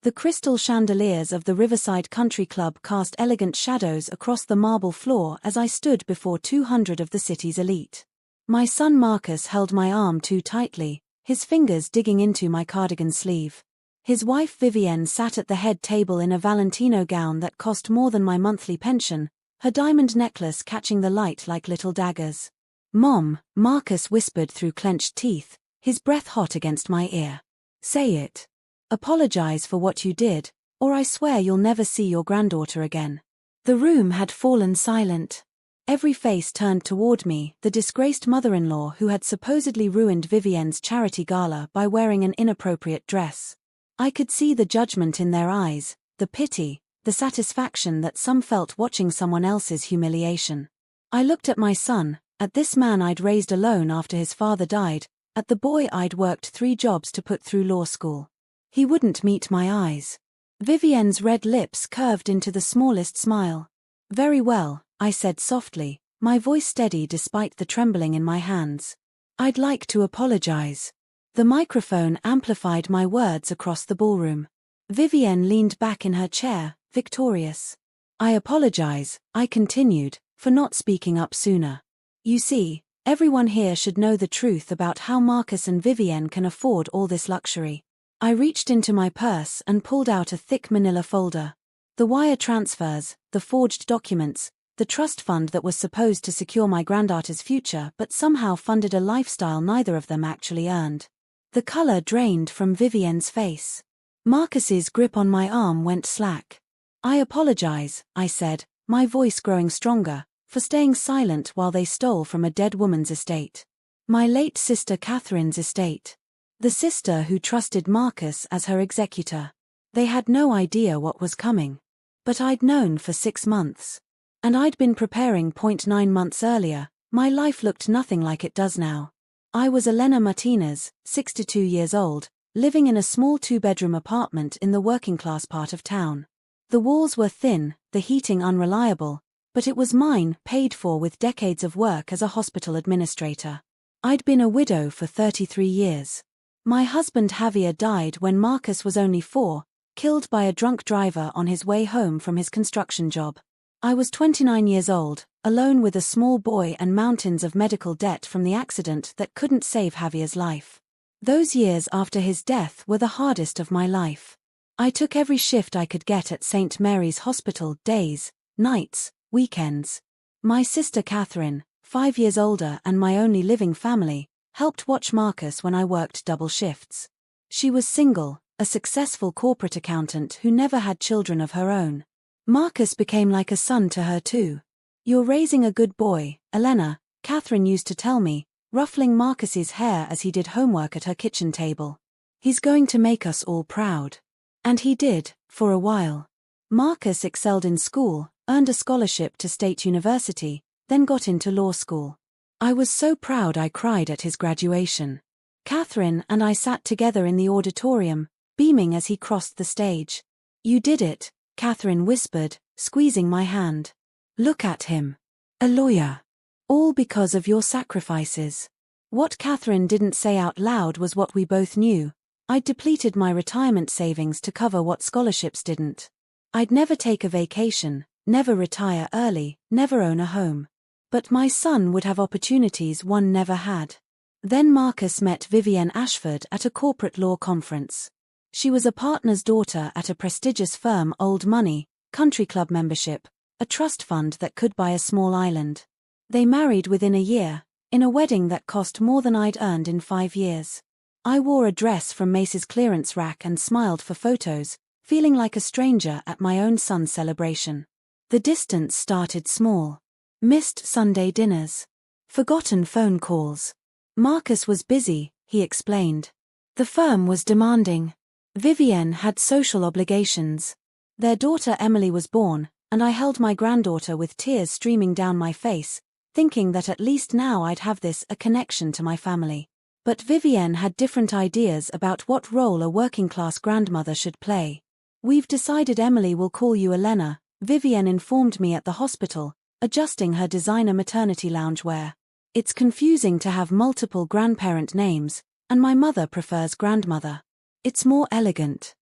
The crystal chandeliers of the Riverside Country Club cast elegant shadows across the marble floor as I stood before 200 of the city's elite. My son Marcus held my arm too tightly, his fingers digging into my cardigan sleeve. His wife Vivienne sat at the head table in a Valentino gown that cost more than my monthly pension, her diamond necklace catching the light like little daggers. "Mom," Marcus whispered through clenched teeth, his breath hot against my ear. "Say it. Apologize for what you did, or I swear you'll never see your granddaughter again." The room had fallen silent. Every face turned toward me, the disgraced mother-in-law who had supposedly ruined Vivienne's charity gala by wearing an inappropriate dress. I could see the judgment in their eyes, the pity, the satisfaction that some felt watching someone else's humiliation. I looked at my son, at this man I'd raised alone after his father died, at the boy I'd worked 3 jobs to put through law school. He wouldn't meet my eyes. Vivienne's red lips curved into the smallest smile. "Very well," I said softly, my voice steady despite the trembling in my hands. "I'd like to apologize." The microphone amplified my words across the ballroom. Vivienne leaned back in her chair, victorious. "I apologize," I continued, "for not speaking up sooner. You see, everyone here should know the truth about how Marcus and Vivienne can afford all this luxury." I reached into my purse and pulled out a thick manila folder. The wire transfers, the forged documents, the trust fund that was supposed to secure my granddaughter's future but somehow funded a lifestyle neither of them actually earned. The color drained from Vivienne's face. Marcus's grip on my arm went slack. "I apologize," I said, my voice growing stronger, "for staying silent while they stole from a dead woman's estate. My late sister Catherine's estate. The sister who trusted Marcus as her executor. They had no idea what was coming. But I'd known for 6 months. And I'd been preparing. 9 months earlier, my life looked nothing like it does now. I was Elena Martinez, 62 years old, living in a small 2-bedroom apartment in the working-class part of town. The walls were thin, the heating unreliable, but it was mine, paid for with decades of work as a hospital administrator. I'd been a widow for 33 years. My husband Javier died when Marcus was only 4, killed by a drunk driver on his way home from his construction job. I was 29 years old, alone with a small boy and mountains of medical debt from the accident that couldn't save Javier's life. Those years after his death were the hardest of my life. I took every shift I could get at St. Mary's Hospital, days, nights, weekends. My sister Catherine, 5 years older and my only living family, helped watch Marcus when I worked double shifts. She was single, a successful corporate accountant who never had children of her own. Marcus became like a son to her too. "You're raising a good boy, Elena," Catherine used to tell me, ruffling Marcus's hair as he did homework at her kitchen table. "He's going to make us all proud." And he did, for a while. Marcus excelled in school, earned a scholarship to State University, then got into law school. I was so proud I cried at his graduation. Catherine and I sat together in the auditorium, beaming as he crossed the stage. "You did it," Catherine whispered, squeezing my hand. "Look at him. A lawyer. All because of your sacrifices." What Catherine didn't say out loud was what we both knew. I'd depleted my retirement savings to cover what scholarships didn't. I'd never take a vacation, never retire early, never own a home. But my son would have opportunities one never had. Then Marcus met Vivienne Ashford at a corporate law conference. She was a partner's daughter at a prestigious firm, Old Money, country club membership, a trust fund that could buy a small island. They married within a year, in a wedding that cost more than I'd earned in 5 years. I wore a dress from Macy's clearance rack and smiled for photos, feeling like a stranger at my own son's celebration. The distance started small. Missed Sunday dinners. Forgotten phone calls. Marcus was busy, he explained. The firm was demanding. Vivienne had social obligations. Their daughter Emily was born, and I held my granddaughter with tears streaming down my face, thinking that at least now I'd have a connection to my family. But Vivienne had different ideas about what role a working-class grandmother should play. "We've decided Emily will call you Elena," Vivienne informed me at the hospital, adjusting her designer maternity loungewear. "It's confusing to have multiple grandparent names, and my mother prefers grandmother. It's more elegant."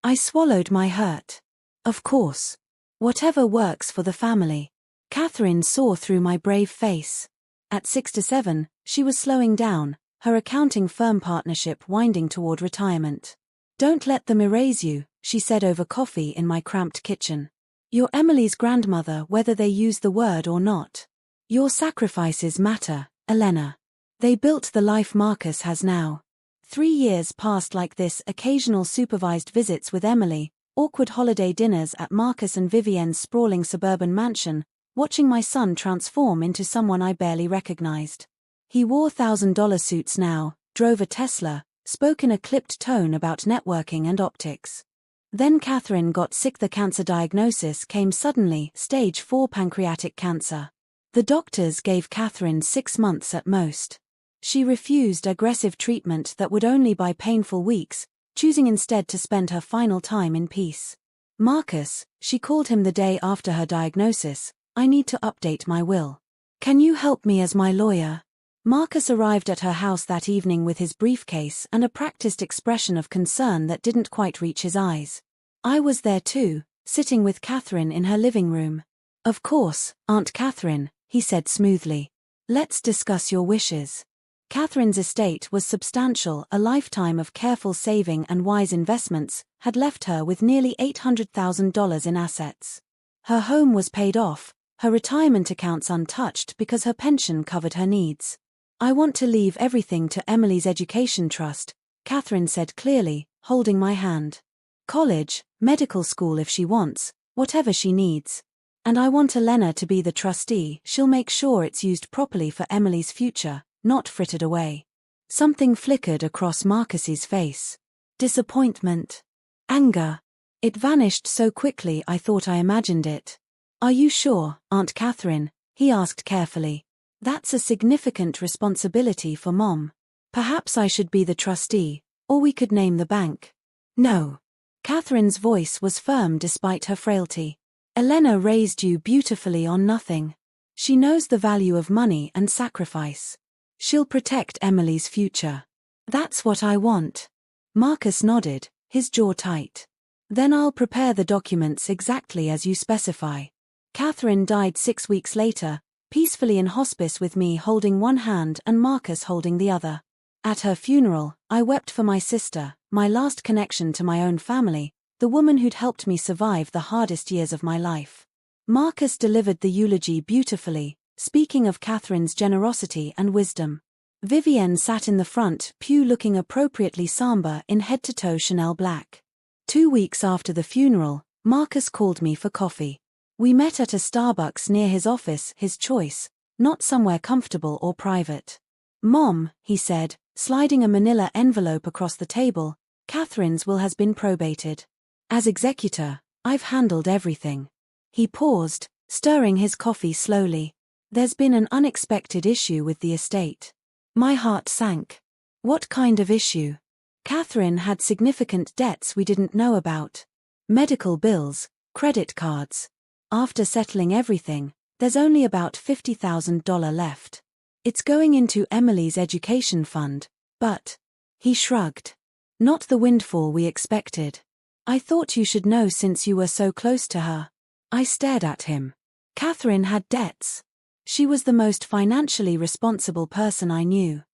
I swallowed my hurt. Of course. Whatever works for the family. Catherine saw through my brave face. At 67, she was slowing down, her accounting firm partnership winding toward retirement. Don't let them erase you, she said over coffee in my cramped kitchen. You're Emily's grandmother whether they use the word or not. Your sacrifices matter, Elena. They built the life Marcus has now. 3 years passed like this, occasional supervised visits with Emily, awkward holiday dinners at Marcus and Vivienne's sprawling suburban mansion, watching my son transform into someone I barely recognized. He wore $1,000 suits now, drove a Tesla, spoke in a clipped tone about networking and optics. Then Catherine got sick. The cancer diagnosis came suddenly, stage 4 pancreatic cancer. The doctors gave Catherine 6 months at most. She refused aggressive treatment that would only buy painful weeks, choosing instead to spend her final time in peace. Marcus, she called him the day after her diagnosis, I need to update my will. Can you help me as my lawyer? Marcus arrived at her house that evening with his briefcase and a practiced expression of concern that didn't quite reach his eyes. I was there too, sitting with Catherine in her living room. Of course, Aunt Catherine, he said smoothly. Let's discuss your wishes. Catherine's estate was substantial. A lifetime of careful saving and wise investments had left her with nearly $800,000 in assets. Her home was paid off, her retirement accounts untouched because her pension covered her needs. I want to leave everything to Emily's education trust, Catherine said clearly, holding my hand. College, medical school if she wants, whatever she needs. And I want Elena to be the trustee. She'll make sure it's used properly for Emily's future, not frittered away. Something flickered across Marcus's face. Disappointment. Anger. It vanished so quickly I thought I imagined it. Are you sure, Aunt Catherine? He asked carefully. That's a significant responsibility for Mom. Perhaps I should be the trustee, or we could name the bank. No. Catherine's voice was firm despite her frailty. Elena raised you beautifully on nothing. She knows the value of money and sacrifice. She'll protect Emily's future. That's what I want. Marcus nodded, his jaw tight. Then I'll prepare the documents exactly as you specify. Catherine died 6 weeks later, peacefully in hospice with me holding one hand and Marcus holding the other. At her funeral, I wept for my sister, my last connection to my own family, the woman who'd helped me survive the hardest years of my life. Marcus delivered the eulogy beautifully, speaking of Catherine's generosity and wisdom. Vivienne sat in the front pew looking appropriately somber in head-to-toe Chanel black. 2 weeks after the funeral, Marcus called me for coffee. We met at a Starbucks near his office, his choice, not somewhere comfortable or private. Mom, he said, sliding a manila envelope across the table, Catherine's will has been probated. As executor, I've handled everything. He paused, stirring his coffee slowly. There's been an unexpected issue with the estate. My heart sank. What kind of issue? Catherine had significant debts we didn't know about. Medical bills, credit cards. After settling everything, there's only about $50,000 left. It's going into Emily's education fund, but... He shrugged. Not the windfall we expected. I thought you should know since you were so close to her. I stared at him. Catherine had debts. She was the most financially responsible person I knew.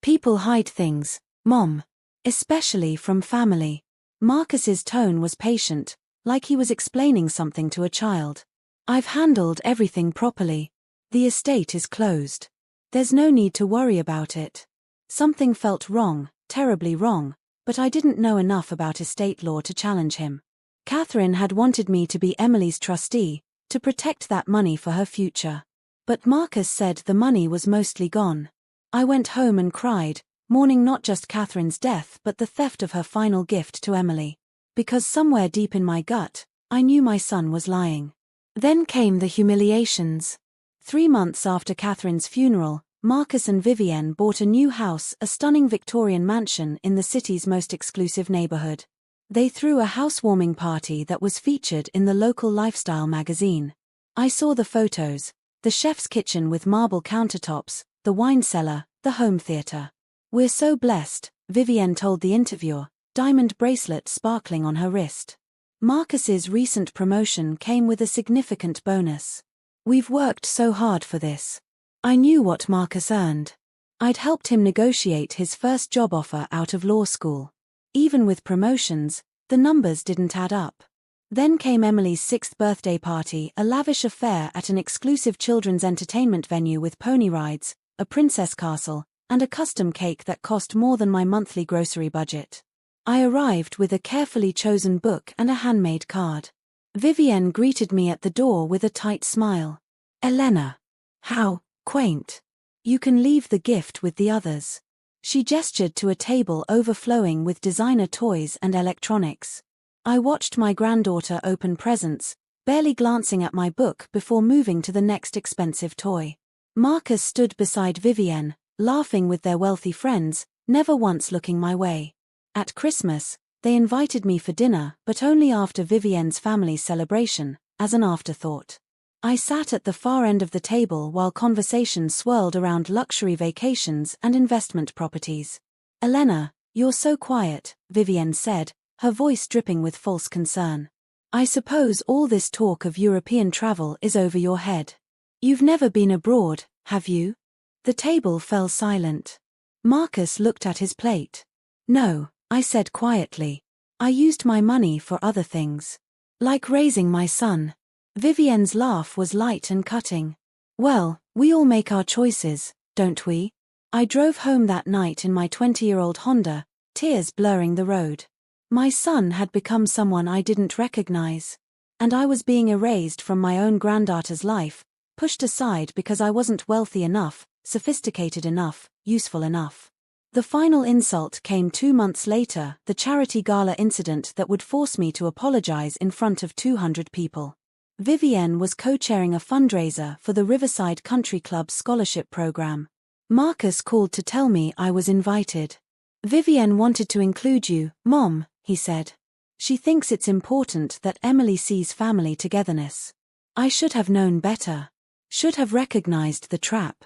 People hide things, Mom. Especially from family. Marcus's tone was patient, like he was explaining something to a child. I've handled everything properly. The estate is closed. There's no need to worry about it. Something felt wrong, terribly wrong, but I didn't know enough about estate law to challenge him. Catherine had wanted me to be Emily's trustee, to protect that money for her future. But Marcus said the money was mostly gone. I went home and cried, mourning not just Catherine's death but the theft of her final gift to Emily. Because somewhere deep in my gut, I knew my son was lying. Then came the humiliations. 3 months after Catherine's funeral, Marcus and Vivienne bought a new house, a stunning Victorian mansion in the city's most exclusive neighborhood. They threw a housewarming party that was featured in the local lifestyle magazine. I saw the photos, the chef's kitchen with marble countertops, the wine cellar, the home theater. We're so blessed, Vivienne told the interviewer, diamond bracelet sparkling on her wrist. Marcus's recent promotion came with a significant bonus. We've worked so hard for this. I knew what Marcus earned. I'd helped him negotiate his first job offer out of law school. Even with promotions, the numbers didn't add up. Then came Emily's 6th birthday party, a lavish affair at an exclusive children's entertainment venue with pony rides, a princess castle, and a custom cake that cost more than my monthly grocery budget. I arrived with a carefully chosen book and a handmade card. Vivienne greeted me at the door with a tight smile. Elena. How quaint. You can leave the gift with the others. She gestured to a table overflowing with designer toys and electronics. I watched my granddaughter open presents, barely glancing at my book before moving to the next expensive toy. Marcus stood beside Vivienne, laughing with their wealthy friends, never once looking my way. At Christmas, they invited me for dinner, but only after Vivienne's family celebration, as an afterthought. I sat at the far end of the table while conversations swirled around luxury vacations and investment properties. Elena, you're so quiet, Vivienne said, her voice dripping with false concern. I suppose all this talk of European travel is over your head. You've never been abroad, have you? The table fell silent. Marcus looked at his plate. No, I said quietly. I used my money for other things. Like raising my son. Vivienne's laugh was light and cutting. Well, we all make our choices, don't we? I drove home that night in my 20-year-old Honda, tears blurring the road. My son had become someone I didn't recognize. And I was being erased from my own granddaughter's life, pushed aside because I wasn't wealthy enough, sophisticated enough, useful enough. The final insult came 2 months later, the charity gala incident that would force me to apologize in front of 200 people. Vivienne was co-chairing a fundraiser for the Riverside Country Club scholarship program. Marcus called to tell me I was invited. Vivienne wanted to include you, Mom, he said. She thinks it's important that Emily sees family togetherness. I should have known better. Should have recognized the trap.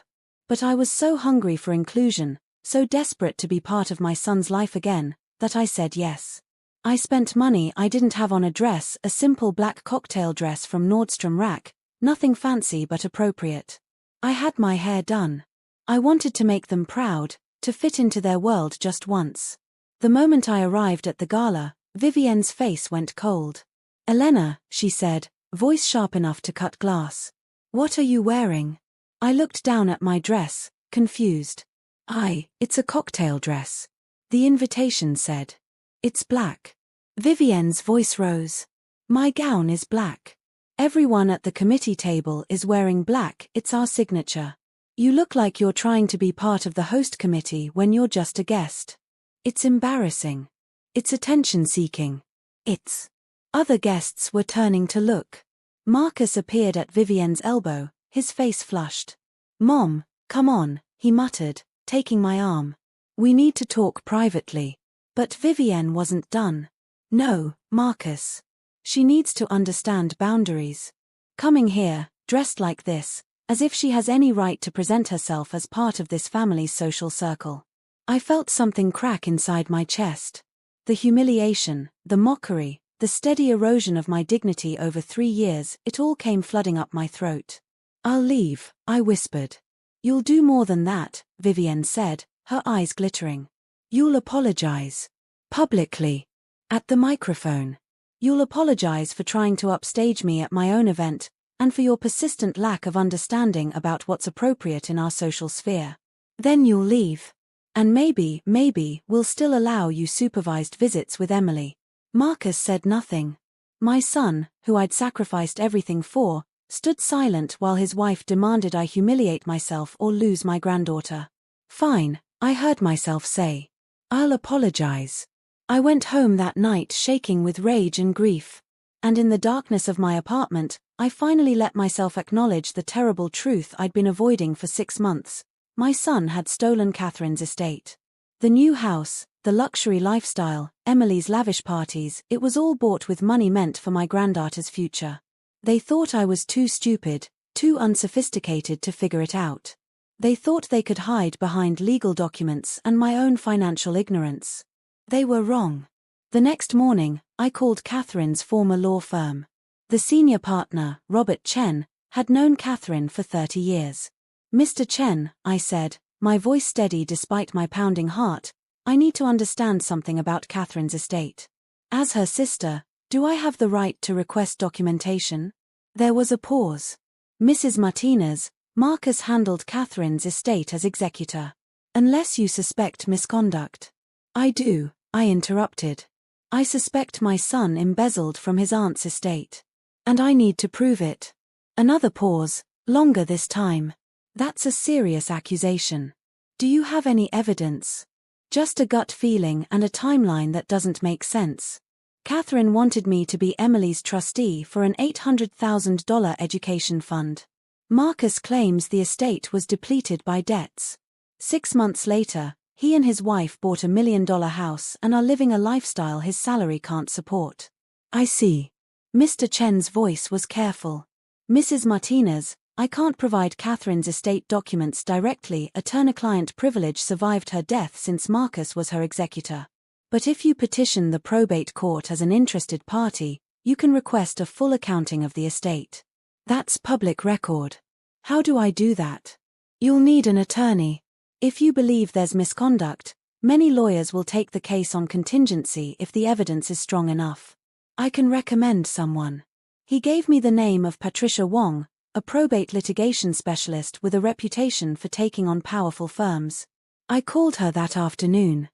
But I was so hungry for inclusion, so desperate to be part of my son's life again, that I said yes. I spent money I didn't have on a dress, a simple black cocktail dress from Nordstrom Rack, nothing fancy but appropriate. I had my hair done. I wanted to make them proud, to fit into their world just once. The moment I arrived at the gala, Vivienne's face went cold. Elena, she said, voice sharp enough to cut glass. What are you wearing? I looked down at my dress, confused. It's a cocktail dress. The invitation said. It's black. Vivienne's voice rose. My gown is black. Everyone at the committee table is wearing black, it's our signature. You look like you're trying to be part of the host committee when you're just a guest. It's embarrassing. It's attention-seeking. It's... Other guests were turning to look. Marcus appeared at Vivienne's elbow, his face flushed. Mom, come on, he muttered, taking my arm. We need to talk privately. But Vivienne wasn't done. No, Marcus. She needs to understand boundaries. Coming here, dressed like this, as if she has any right to present herself as part of this family's social circle. I felt something crack inside my chest. The humiliation, the mockery, the steady erosion of my dignity over 3 years, it all came flooding up my throat. I'll leave, I whispered. You'll do more than that, Vivienne said, her eyes glittering. You'll apologize. Publicly. At the microphone. You'll apologize for trying to upstage me at my own event, and for your persistent lack of understanding about what's appropriate in our social sphere. Then you'll leave. And maybe, we'll still allow you supervised visits with Emily. Marcus said nothing. My son, who I'd sacrificed everything for, stood silent while his wife demanded I humiliate myself or lose my granddaughter. Fine, I heard myself say. I'll apologize. I went home that night shaking with rage and grief. And in the darkness of my apartment, I finally let myself acknowledge the terrible truth I'd been avoiding for 6 months. My son had stolen Catherine's estate. The new house, the luxury lifestyle, Emily's lavish parties, it was all bought with money meant for my granddaughter's future. They thought I was too stupid, too unsophisticated to figure it out. They thought they could hide behind legal documents and my own financial ignorance. They were wrong. The next morning, I called Catherine's former law firm. The senior partner, Robert Chen, had known Catherine for 30 years. "Mr. Chen," I said, my voice steady despite my pounding heart, "I need to understand something about Catherine's estate. As her sister, do I have the right to request documentation?" There was a pause. "Mrs. Martinez, Marcus handled Catherine's estate as executor. Unless you suspect misconduct." "I do," I interrupted. "I suspect my son embezzled from his aunt's estate. And I need to prove it." Another pause, longer this time. "That's a serious accusation. Do you have any evidence?" "Just a gut feeling and a timeline that doesn't make sense. Catherine wanted me to be Emily's trustee for an $800,000 education fund. Marcus claims the estate was depleted by debts. 6 months later, he and his wife bought $1 million house and are living a lifestyle his salary can't support." "I see." Mr. Chen's voice was careful. "Mrs. Martinez, I can't provide Catherine's estate documents directly. Attorney-client privilege survived her death since Marcus was her executor. But if you petition the probate court as an interested party, you can request a full accounting of the estate. That's public record." "How do I do that?" "You'll need an attorney. If you believe there's misconduct, many lawyers will take the case on contingency if the evidence is strong enough. I can recommend someone." He gave me the name of Patricia Wong, a probate litigation specialist with a reputation for taking on powerful firms. I called her that afternoon.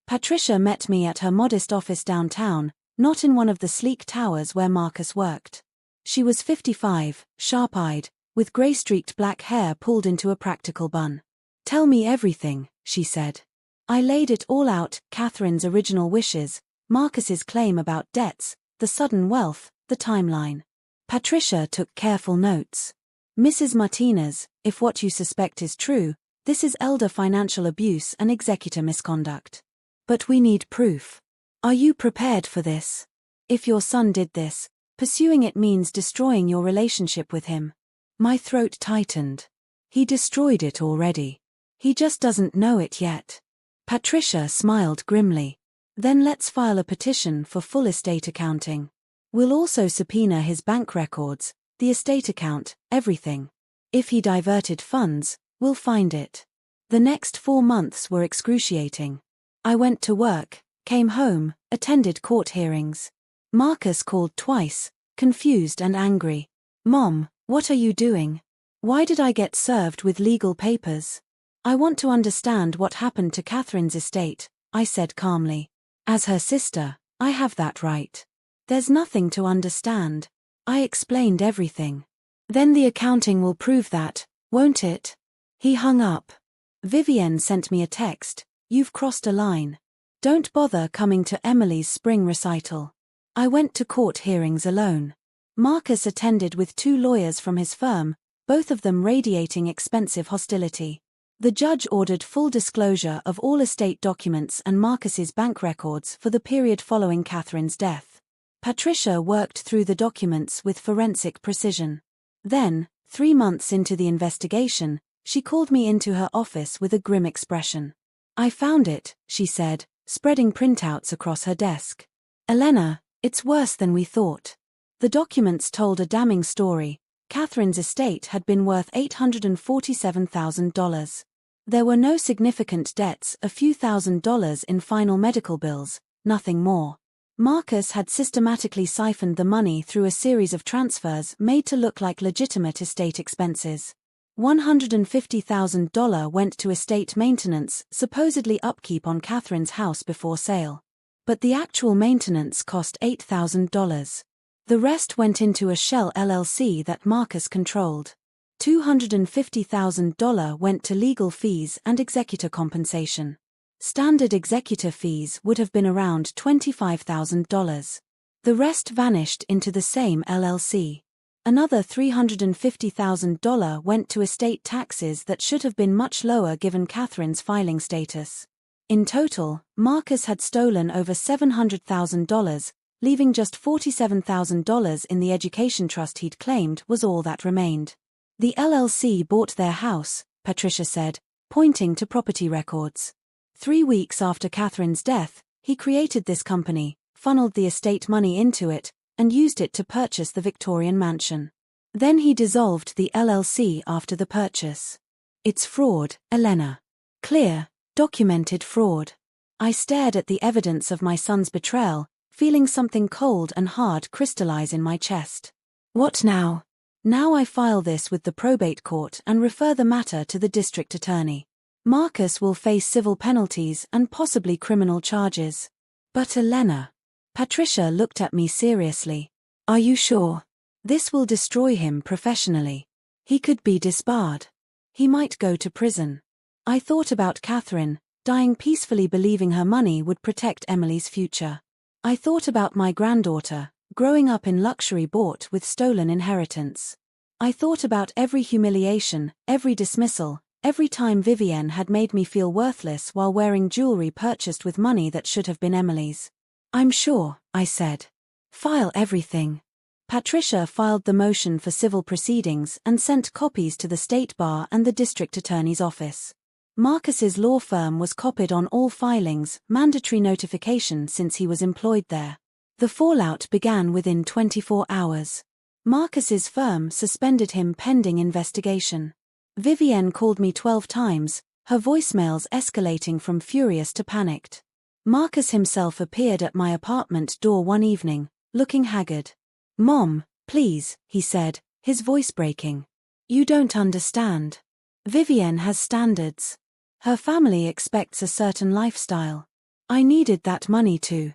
Patricia met me at her modest office downtown, not in one of the sleek towers where Marcus worked. She was 55, sharp-eyed, with grey-streaked black hair pulled into a practical bun. "Tell me everything," she said. I laid it all out: Catherine's original wishes, Marcus's claim about debts, the sudden wealth, the timeline. Patricia took careful notes. "Mrs. Martinez, if what you suspect is true, this is elder financial abuse and executor misconduct. But we need proof. Are you prepared for this? If your son did this, pursuing it means destroying your relationship with him." My throat tightened. "He destroyed it already. He just doesn't know it yet." Patricia smiled grimly. "Then let's file a petition for full estate accounting. We'll also subpoena his bank records, the estate account, everything. If he diverted funds, we'll find it." The next 4 months were excruciating. I went to work, came home, attended court hearings. Marcus called twice, confused and angry. "Mom, what are you doing? Why did I get served with legal papers?" "I want to understand what happened to Catherine's estate," I said calmly. "As her sister, I have that right." "There's nothing to understand. I explained everything." "Then the accounting will prove that, won't it?" He hung up. Vivienne sent me a text: "You've crossed a line. Don't bother coming to Emily's spring recital." I went to court hearings alone. Marcus attended with 2 lawyers from his firm, both of them radiating expensive hostility. The judge ordered full disclosure of all estate documents and Marcus's bank records for the period following Catherine's death. Patricia worked through the documents with forensic precision. Then, 3 months into the investigation, she called me into her office with a grim expression. "I found it," she said, spreading printouts across her desk. "Elena, it's worse than we thought." The documents told a damning story. Catherine's estate had been worth $847,000. There were no significant debts, a few $1,000s in final medical bills, nothing more. Marcus had systematically siphoned the money through a series of transfers made to look like legitimate estate expenses. $150,000 went to estate maintenance, supposedly upkeep on Catherine's house before sale. But the actual maintenance cost $8,000. The rest went into a shell LLC that Marcus controlled. $250,000 went to legal fees and executor compensation. Standard executor fees would have been around $25,000. The rest vanished into the same LLC. Another $350,000 went to estate taxes that should have been much lower given Catherine's filing status. In total, Marcus had stolen over $700,000, leaving just $47,000 in the education trust he'd claimed was all that remained. "The LLC bought their house," Patricia said, pointing to property records. 3 weeks after Catherine's death, he created this company, funneled the estate money into it, and used it to purchase the Victorian mansion. Then he dissolved the LLC after the purchase. It's fraud, Elena. Clear, documented fraud. I stared at the evidence of my son's betrayal, feeling something cold and hard crystallize in my chest. What now? Now I file this with the probate court and refer the matter to the district attorney. Marcus will face civil penalties and possibly criminal charges. But Elena. Patricia looked at me seriously. Are you sure? This will destroy him professionally. He could be disbarred. He might go to prison. I thought about Catherine, dying peacefully believing her money would protect Emily's future. I thought about my granddaughter, growing up in luxury bought with stolen inheritance. I thought about every humiliation, every dismissal, every time Vivienne had made me feel worthless while wearing jewelry purchased with money that should have been Emily's. I'm sure, I said. File everything. Patricia filed the motion for civil proceedings and sent copies to the State Bar and the District Attorney's office. Marcus's law firm was copied on all filings, mandatory notification since he was employed there. The fallout began within 24 hours. Marcus's firm suspended him pending investigation. Vivienne called me 12 times, her voicemails escalating from furious to panicked. Marcus himself appeared at my apartment door one evening, looking haggard. Mom, please, he said, his voice breaking. You don't understand. Vivienne has standards. Her family expects a certain lifestyle. I needed that money to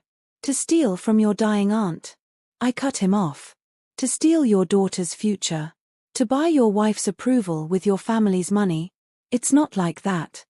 steal from your dying aunt. I cut him off. To steal your daughter's future. To buy your wife's approval with your family's money. It's not like that.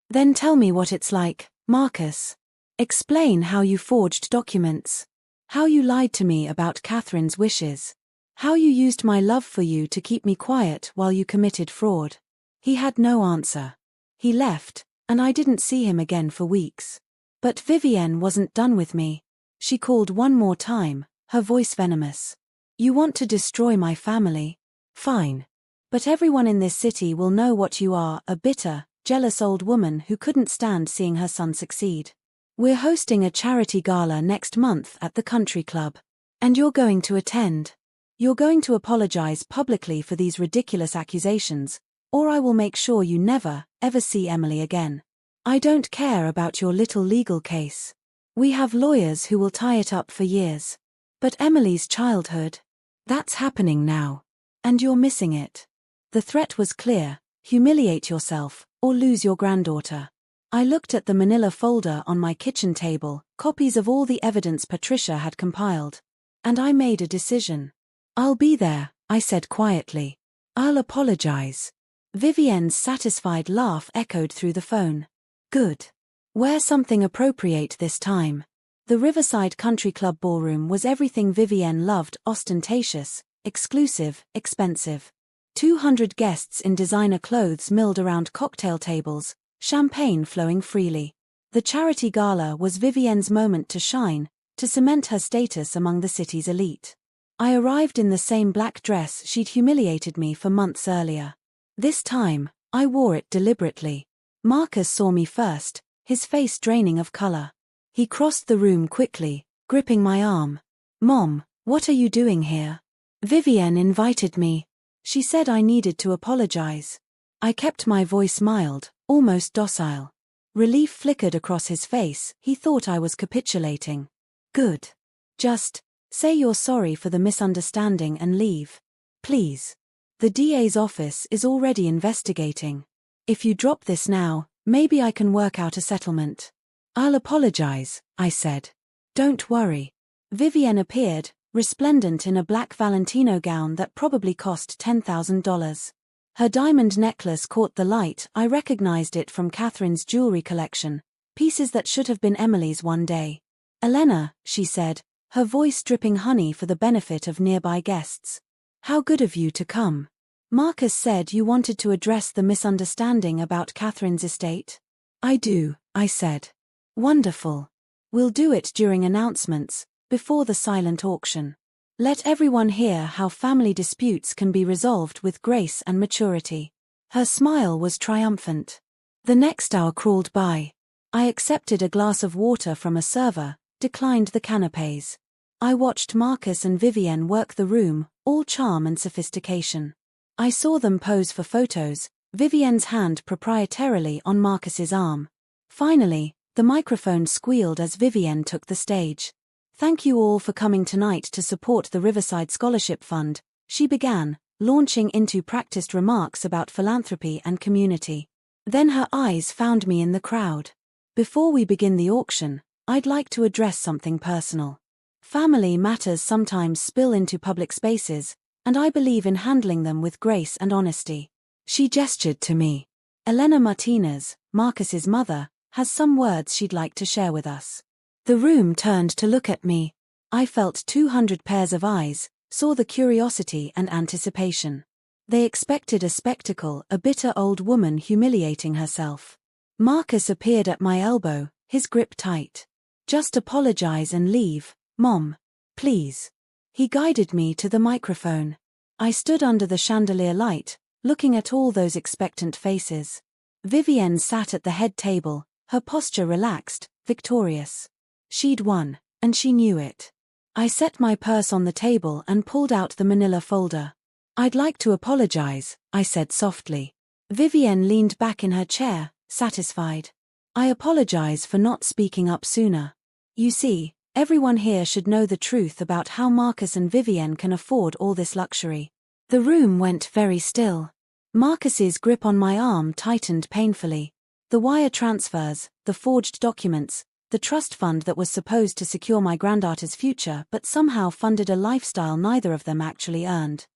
Then tell me what it's like, Marcus. Explain how you forged documents. How you lied to me about Catherine's wishes. How you used my love for you to keep me quiet while you committed fraud. He had no answer. He left, and I didn't see him again for weeks. But Vivienne wasn't done with me. She called one more time, her voice venomous. You want to destroy my family? Fine. But everyone in this city will know what you are, a bitter, jealous old woman who couldn't stand seeing her son succeed. We're hosting a charity gala next month at the country club. And you're going to attend. You're going to apologize publicly for these ridiculous accusations, or I will make sure you never, ever see Emily again. I don't care about your little legal case. We have lawyers who will tie it up for years. But Emily's childhood? That's happening now. And you're missing it. The threat was clear: humiliate yourself, or lose your granddaughter. I looked at the manila folder on my kitchen table, copies of all the evidence Patricia had compiled. And I made a decision. I'll be there, I said quietly. I'll apologize. Vivienne's satisfied laugh echoed through the phone. Good. Wear something appropriate this time. The Riverside Country Club ballroom was everything Vivienne loved: ostentatious, exclusive, expensive. 200 guests in designer clothes milled around cocktail tables, champagne flowing freely. The charity gala was Vivienne's moment to shine, to cement her status among the city's elite. I arrived in the same black dress she'd humiliated me for months earlier. This time, I wore it deliberately. Marcus saw me first, his face draining of color. He crossed the room quickly, gripping my arm. Mom, what are you doing here? Vivienne invited me. She said I needed to apologize. I kept my voice mild, almost docile. Relief flickered across his face. He thought I was capitulating. Good. Just say you're sorry for the misunderstanding and leave. Please. The DA's office is already investigating. If you drop this now, maybe I can work out a settlement. I'll apologize, I said. Don't worry. Vivienne appeared, resplendent in a black Valentino gown that probably cost $10,000. Her diamond necklace caught the light. I recognized it from Catherine's jewelry collection, pieces that should have been Emily's one day. Elena, she said, her voice dripping honey for the benefit of nearby guests. How good of you to come. Marcus said you wanted to address the misunderstanding about Catherine's estate. I do, I said. Wonderful. We'll do it during announcements, before the silent auction. Let everyone hear how family disputes can be resolved with grace and maturity. Her smile was triumphant. The next hour crawled by. I accepted a glass of water from a server, declined the canapés. I watched Marcus and Vivienne work the room, all charm and sophistication. I saw them pose for photos, Vivienne's hand proprietarily on Marcus's arm. Finally, the microphone squealed as Vivienne took the stage. "Thank you all for coming tonight to support the Riverside Scholarship Fund," she began, launching into practiced remarks about philanthropy and community. Then her eyes found me in the crowd. "Before we begin the auction, I'd like to address something personal. Family matters sometimes spill into public spaces, and I believe in handling them with grace and honesty." She gestured to me. "Elena Martinez, Marcus's mother, has some words she'd like to share with us." The room turned to look at me. I felt 200 pairs of eyes, saw the curiosity and anticipation. They expected a spectacle, a bitter old woman humiliating herself. Marcus appeared at my elbow, his grip tight. "Just apologize and leave, Mom. Please." He guided me to the microphone. I stood under the chandelier light, looking at all those expectant faces. Vivienne sat at the head table, her posture relaxed, victorious. She'd won, and she knew it. I set my purse on the table and pulled out the manila folder. "I'd like to apologize," I said softly. Vivienne leaned back in her chair, satisfied. "I apologize for not speaking up sooner. You see, everyone here should know the truth about how Marcus and Vivienne can afford all this luxury." The room went very still. Marcus's grip on my arm tightened painfully. The wire transfers, the forged documents, the trust fund that was supposed to secure my granddaughter's future but somehow funded a lifestyle neither of them actually earned.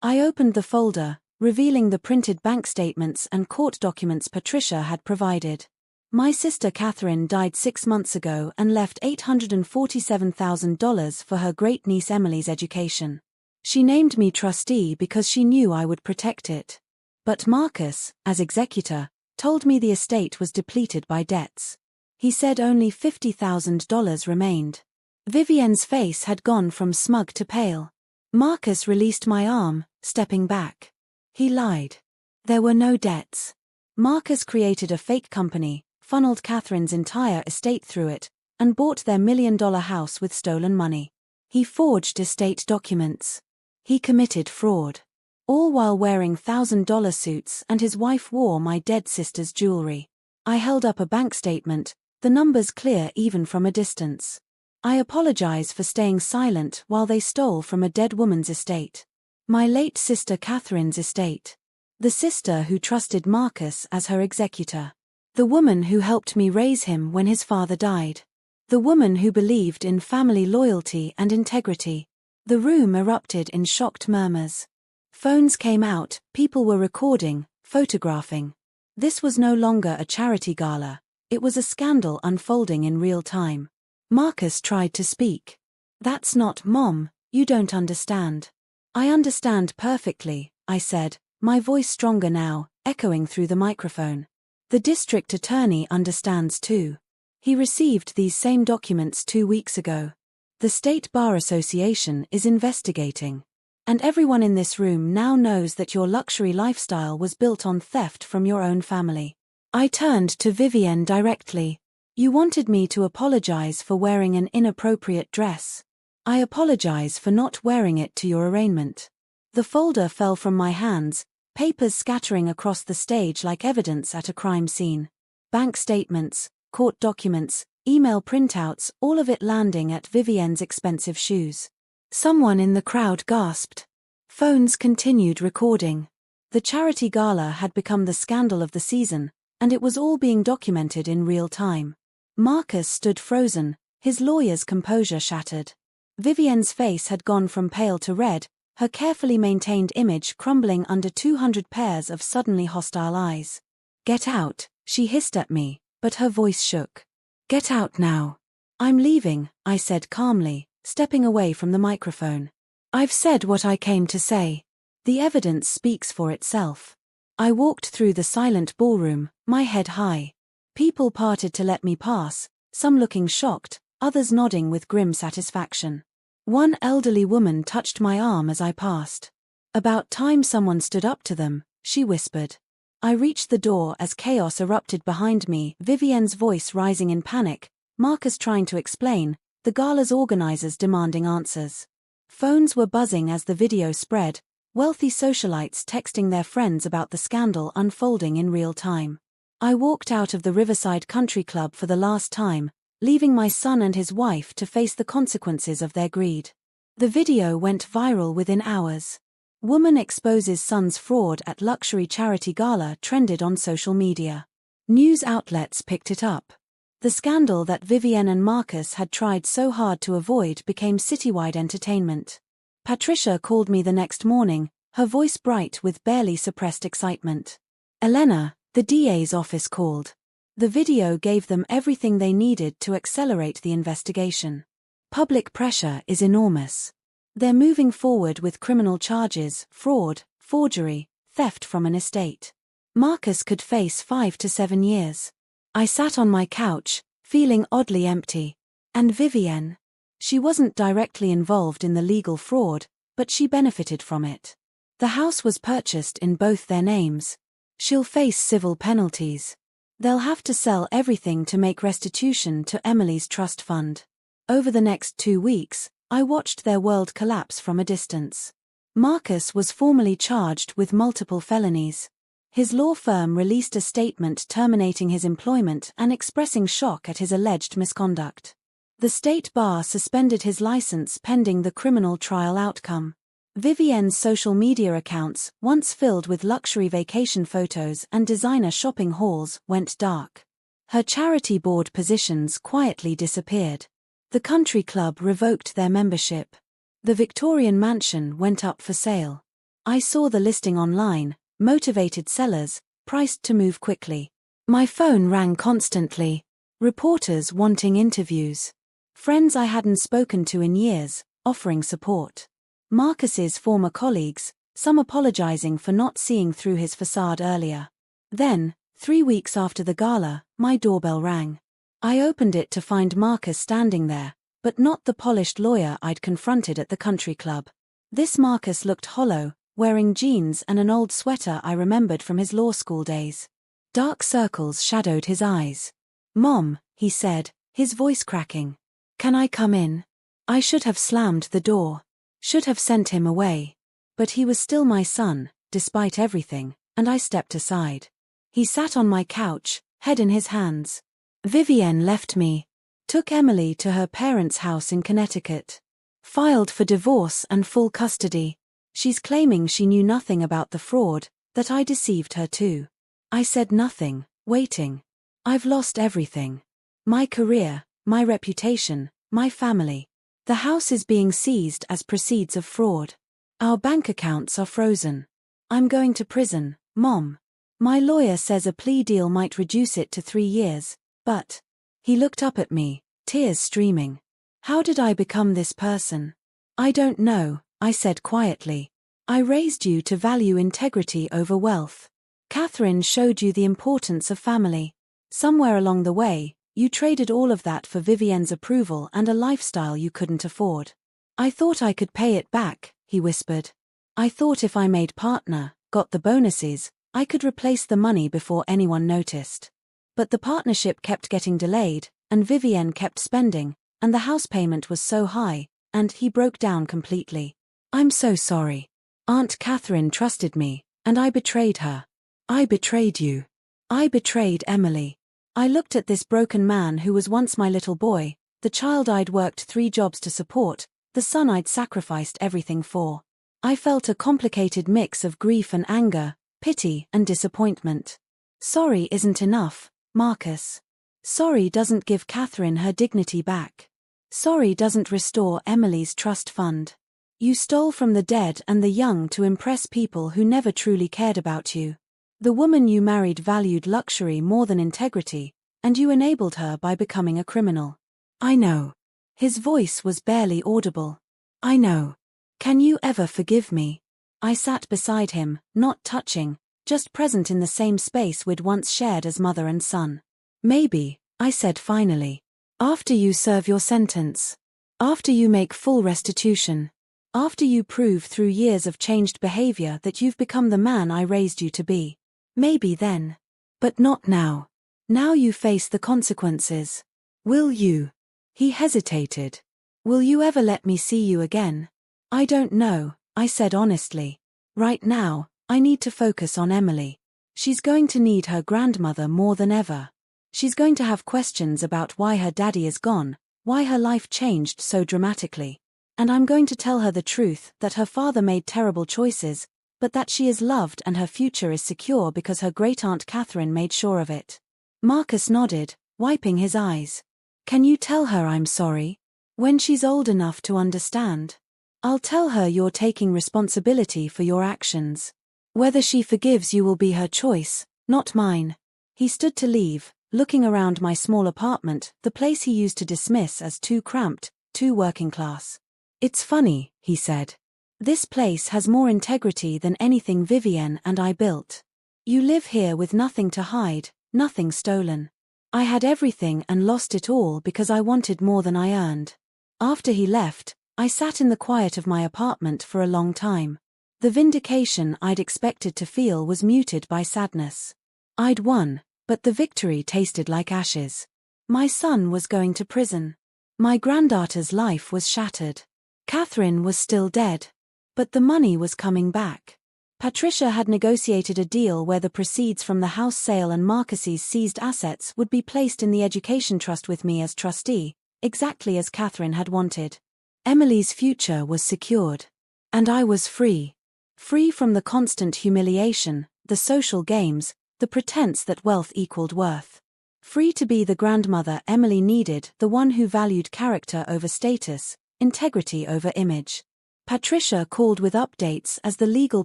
I opened the folder, revealing the printed bank statements and court documents Patricia had provided. My sister Catherine died 6 months ago and left $847,000 for her great-niece Emily's education. She named me trustee because she knew I would protect it. But Marcus, as executor, told me the estate was depleted by debts. He said only $50,000 remained. Vivienne's face had gone from smug to pale. Marcus released my arm, stepping back. He lied. There were no debts. Marcus created a fake company, funneled Catherine's entire estate through it, and bought their $1 million house with stolen money. He forged estate documents. He committed fraud. All while wearing $1,000 suits, and his wife wore my dead sister's jewelry. I held up a bank statement, the numbers clear even from a distance. "I apologize for staying silent while they stole from a dead woman's estate. My late sister Catherine's estate. The sister who trusted Marcus as her executor. The woman who helped me raise him when his father died. The woman who believed in family loyalty and integrity." The room erupted in shocked murmurs. Phones came out, people were recording, photographing. This was no longer a charity gala, it was a scandal unfolding in real time. Marcus tried to speak. "That's not Mom, you don't understand." "I understand perfectly," I said, my voice stronger now, echoing through the microphone. "The district attorney understands too. He received these same documents 2 weeks ago. The State Bar Association is investigating. And everyone in this room now knows that your luxury lifestyle was built on theft from your own family." I turned to Vivienne directly. "You wanted me to apologize for wearing an inappropriate dress. I apologize for not wearing it to your arraignment." The folder fell from my hands, papers scattering across the stage like evidence at a crime scene. Bank statements, court documents, email printouts, all of it landing at Vivienne's expensive shoes. Someone in the crowd gasped. Phones continued recording. The charity gala had become the scandal of the season, and it was all being documented in real time. Marcus stood frozen, his lawyer's composure shattered. Vivienne's face had gone from pale to red, her carefully maintained image crumbling under 200 pairs of suddenly hostile eyes. "Get out," she hissed at me, but her voice shook. "Get out now." "I'm leaving," I said calmly, stepping away from the microphone. "I've said what I came to say. The evidence speaks for itself." I walked through the silent ballroom, my head high. People parted to let me pass, some looking shocked, others nodding with grim satisfaction. One elderly woman touched my arm as I passed. "About time someone stood up to them," she whispered. I reached the door as chaos erupted behind me, Vivienne's voice rising in panic, Marcus trying to explain, the gala's organizers demanding answers. Phones were buzzing as the video spread, wealthy socialites texting their friends about the scandal unfolding in real time. I walked out of the Riverside Country Club for the last time, leaving my son and his wife to face the consequences of their greed. The video went viral within hours. Woman exposes son's fraud at luxury charity gala trended on social media. News outlets picked it up. The scandal that Vivienne and Marcus had tried so hard to avoid became citywide entertainment. Patricia called me the next morning, her voice bright with barely suppressed excitement. Elena, the DA's office called. The video gave them everything they needed to accelerate the investigation. Public pressure is enormous. They're moving forward with criminal charges, fraud, forgery, theft from an estate. Marcus could face 5 to 7 years. I sat on my couch, feeling oddly empty. And Vivienne? She wasn't directly involved in the legal fraud, but she benefited from it. The house was purchased in both their names. She'll face civil penalties. They'll have to sell everything to make restitution to Emily's trust fund. Over the next 2 weeks, I watched their world collapse from a distance. Marcus was formally charged with multiple felonies. His law firm released a statement terminating his employment and expressing shock at his alleged misconduct. The state bar suspended his license pending the criminal trial outcome. Vivienne's social media accounts, once filled with luxury vacation photos and designer shopping hauls, went dark. Her charity board positions quietly disappeared. The country club revoked their membership. The Victorian mansion went up for sale. I saw the listing online, motivated sellers, priced to move quickly. My phone rang constantly. Reporters wanting interviews. Friends I hadn't spoken to in years, offering support. Marcus's former colleagues, some apologizing for not seeing through his facade earlier. Then, 3 weeks after the gala, my doorbell rang. I opened it to find Marcus standing there, but not the polished lawyer I'd confronted at the country club. This Marcus looked hollow, wearing jeans and an old sweater I remembered from his law school days. Dark circles shadowed his eyes. "Mom," he said, his voice cracking. "Can I come in?" I should have slammed the door. Should have sent him away. But he was still my son, despite everything, and I stepped aside. He sat on my couch, head in his hands. Vivienne left me. Took Emily to her parents' house in Connecticut. Filed for divorce and full custody. She's claiming she knew nothing about the fraud, that I deceived her too. I said nothing, waiting. I've lost everything. My career, my reputation, my family. The house is being seized as proceeds of fraud. Our bank accounts are frozen. I'm going to prison, Mom. My lawyer says a plea deal might reduce it to 3 years, but... He looked up at me, tears streaming. How did I become this person? I don't know, I said quietly. I raised you to value integrity over wealth. Catherine showed you the importance of family. Somewhere along the way, you traded all of that for Vivienne's approval and a lifestyle you couldn't afford. I thought I could pay it back, he whispered. I thought if I made partner, got the bonuses, I could replace the money before anyone noticed. But the partnership kept getting delayed, and Vivienne kept spending, and the house payment was so high, and he broke down completely. I'm so sorry. Aunt Catherine trusted me, and I betrayed her. I betrayed you. I betrayed Emily. I looked at this broken man who was once my little boy, the child I'd worked 3 jobs to support, the son I'd sacrificed everything for. I felt a complicated mix of grief and anger, pity and disappointment. Sorry isn't enough, Marcus. Sorry doesn't give Catherine her dignity back. Sorry doesn't restore Emily's trust fund. You stole from the dead and the young to impress people who never truly cared about you. The woman you married valued luxury more than integrity, and you enabled her by becoming a criminal. I know. His voice was barely audible. I know. Can you ever forgive me? I sat beside him, not touching, just present in the same space we'd once shared as mother and son. Maybe, I said finally. After you serve your sentence. After you make full restitution. After you prove through years of changed behavior that you've become the man I raised you to be. Maybe then. But not now. Now you face the consequences. Will you? He hesitated. Will you ever let me see you again? I don't know, I said honestly. Right now, I need to focus on Emily. She's going to need her grandmother more than ever. She's going to have questions about why her daddy is gone, why her life changed so dramatically. And I'm going to tell her the truth, that her father made terrible choices, but that she is loved and her future is secure because her great-aunt Catherine made sure of it. Marcus nodded, wiping his eyes. Can you tell her I'm sorry? When she's old enough to understand. I'll tell her you're taking responsibility for your actions. Whether she forgives you will be her choice, not mine. He stood to leave, looking around my small apartment, the place he used to dismiss as too cramped, too working class. It's funny, he said. This place has more integrity than anything Vivienne and I built. You live here with nothing to hide, nothing stolen. I had everything and lost it all because I wanted more than I earned. After he left, I sat in the quiet of my apartment for a long time. The vindication I'd expected to feel was muted by sadness. I'd won, but the victory tasted like ashes. My son was going to prison. My granddaughter's life was shattered. Catherine was still dead. But the money was coming back. Patricia had negotiated a deal where the proceeds from the house sale and Marcus's seized assets would be placed in the education trust with me as trustee, exactly as Catherine had wanted. Emily's future was secured. And I was free. Free from the constant humiliation, the social games, the pretense that wealth equaled worth. Free to be the grandmother Emily needed, the one who valued character over status, integrity over image. Patricia called with updates as the legal